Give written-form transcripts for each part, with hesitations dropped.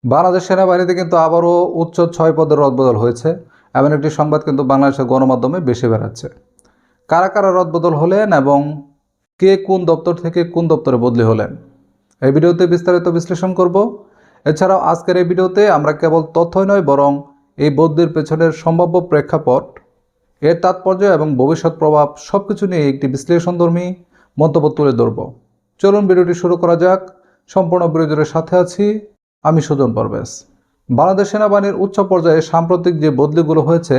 বাংলাদেশ সেনাবাহিনীতে কিন্তু আবারও উচ্চ ৬ পদের রদবদল হয়েছে। এমন একটি সংবাদ কিন্তু বাংলাদেশের গণমাধ্যমে বেশি বেড়াচ্ছে। কারা কারা রদবদল হলেন এবং কে কোন দপ্তর থেকে কোন দপ্তরে বদলি হলেন, এই ভিডিওতে বিস্তারিত বিশ্লেষণ করব। এছাড়াও আজকের এই ভিডিওতে আমরা কেবল তথ্যই নয় বরং এই বদলির পেছনের সম্ভাব্য প্রেক্ষাপট, এর তাৎপর্য এবং ভবিষ্যৎ প্রভাব সবকিছু নিয়ে একটি বিশ্লেষণধর্মী মন্তব্য তুলে ধরব। চলুন ভিডিওটি শুরু করা যাক। সম্পূর্ণ বিরোধীদের সাথে আছি আমি সুজন পারভেজ। বাংলাদেশ সেনাবাহিনীর উচ্চ পর্যায়ে সাম্প্রতিক যে বদলিগুলো হয়েছে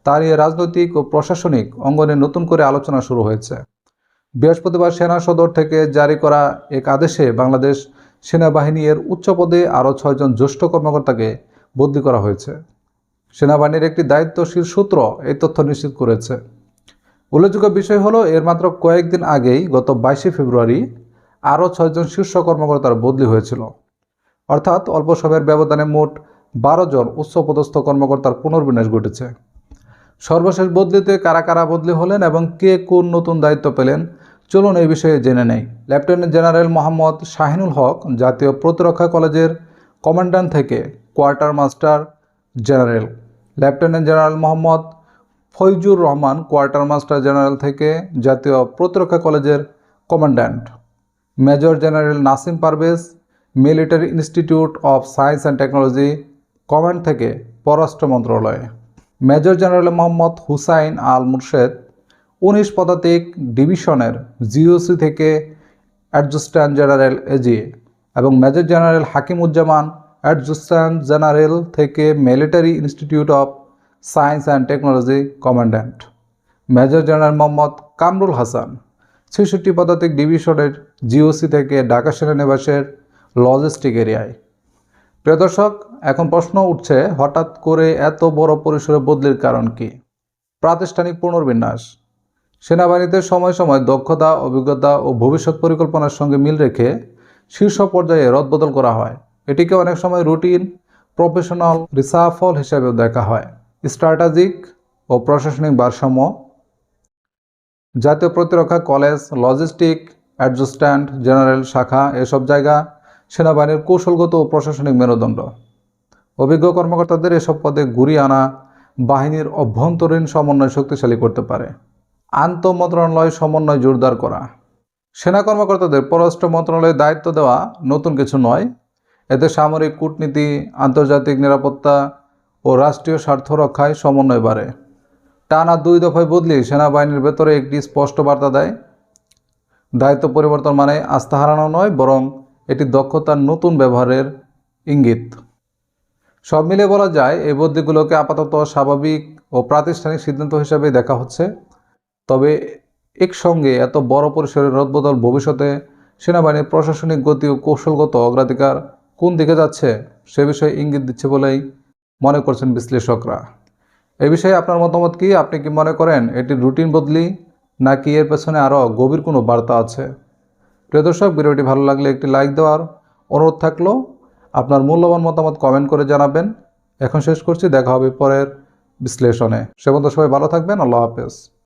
তা নিয়ে রাজনৈতিক ও প্রশাসনিক অঙ্গনে নতুন করে আলোচনা শুরু হয়েছে। বৃহস্পতিবার সেনা সদর থেকে জারি করা এক আদেশে বাংলাদেশ সেনাবাহিনী এর উচ্চ পদে আরও ৬ জন জ্যেষ্ঠ কর্মকর্তাকে বদলি করা হয়েছে। সেনাবাহিনীর একটি দায়িত্বশীল সূত্র এই তথ্য নিশ্চিত করেছে। উল্লেখযোগ্য বিষয় হলো, এর মাত্র কয়েকদিন আগেই গত ২২শে ফেব্রুয়ারি আরও ৬ জন শীর্ষ কর্মকর্তার বদলি হয়েছিল। অর্থাৎ অল্প সময়ের ব্যবধানে মোট ১২ জন উচ্চপদস্থ কর্মকর্তার পুনর্বিন্যাস ঘটেছে। সর্বশেষ বদলিতে কারা কারা বদলি হলেন এবং কে কোন নতুন দায়িত্ব পেলেন, চলুন এই বিষয়ে জেনে নেই। লেফটেন্যান্ট জেনারেল মোহাম্মদ শাহিনুল হক জাতীয় প্রতিরক্ষা কলেজের কমান্ড্যান্ট থেকে quarter master general, lieutenant general Mohammad Faizur Rahman quarter master general থেকে জাতীয় প্রতিরক্ষা কলেজের commandant, major general Nasim Parvez military institute of science and technology command থেকে পররাষ্ট্র মন্ত্রণালয়ে, মেজর জেনারেল মোহাম্মদ হুসাইন আল মুর্শেদ ১৯ পদাতিক ডিভিশনের জিওসি থেকে অ্যাডজুস্ট্যান্ট জেনারেল এজি এবং মেজর জেনারেল হাকিমুজ্জামান অ্যাডজুস্ট্যান্ট জেনারেল থেকে military institute of science and technology commandant, major general Mohammad Kamrul Hasan ৬৬ পদাতিক ডিভিশনের জিওসি থেকে ঢাকা সেনানিবাসের লজিস্টিক এরিয়ায়। প্রিয় দর্শক, এখন প্রশ্ন উঠছে, হঠাৎ করে এত বড় পরিসরে বদলির কারণ কি? প্রাতিষ্ঠানিক পুনর্বিন্যাস। সেনাবাহিনীতে সময় সময় দক্ষতা, অভিজ্ঞতা ও ভবিষ্যৎ পরিকল্পনার সঙ্গে মিল রেখে শীর্ষ পর্যায়ে রদবদল করা হয়। এটিকে অনেক সময় রুটিন, প্রফেশনাল রিসাফল হিসেবেও দেখা হয়। স্ট্র্যাটেজিক ও প্রশাসনিক ভারসাম্য। জাতীয় প্রতিরক্ষা কলেজ, লজিস্টিক, অ্যাডজুস্ট্যান্ট জেনারেল শাখা, এসব জায়গা সেনাবাহিনীর কৌশলগত ও প্রশাসনিক মেরুদণ্ড। অভিজ্ঞ কর্মকর্তাদের এসব পদে ঘুরিয়ে আনা বাহিনীর অভ্যন্তরীণ সমন্বয় শক্তিশালী করতে পারে। আন্তঃমন্ত্রণালয় সমন্বয় জোরদার করা। সেনা কর্মকর্তাদের পররাষ্ট্র মন্ত্রণালয়ে দায়িত্ব দেওয়া নতুন কিছু নয়। এতে সামরিক কূটনীতি, আন্তর্জাতিক নিরাপত্তা ও রাষ্ট্রীয় স্বার্থ রক্ষায় সমন্বয় বাড়ে। টানা ২ দফায় বদলি সেনাবাহিনীর ভেতরে একটি স্পষ্ট বার্তা দেয়। দায়িত্ব পরিবর্তন মানে আস্থা হারানো নয়, বরং এটি দক্ষতার নতুন ব্যবহারের ইঙ্গিত। সব মিলিয়ে বলা যায়, এই বদলিগুলোকে আপাতত স্বাভাবিক ও প্রাতিষ্ঠানিক সিদ্ধান্ত হিসেবে দেখা হচ্ছে। তবে একসঙ্গে এত বড় পরিসরের রদবদল ভবিষ্যতে সেনাবাহিনীর প্রশাসনিক গতি ও কৌশলগত অগ্রাধিকার কোন দিকে যাচ্ছে সে বিষয়ে ইঙ্গিত দিচ্ছে বলেই মনে করছেন বিশ্লেষকরা। এই বিষয়ে আপনার মতামত কি? আপনি কি মনে করেন এটি রুটিন বদলি, নাকি এর পেছনে আরও গভীর কোনো বার্তা আছে? প্রিয় দর্শক, ভিডিওটি ভালো লাগলে একটি লাইক দেওয়ার অনুরোধ থাকলো। আপনার মূল্যবান মতামত কমেন্ট করে জানাবেন। এখন শেষ করছি, দেখা হবে পরের বিশ্লেষণে। সে পর্যন্ত সবাই ভালো থাকবেন। আল্লাহ হাফেজ।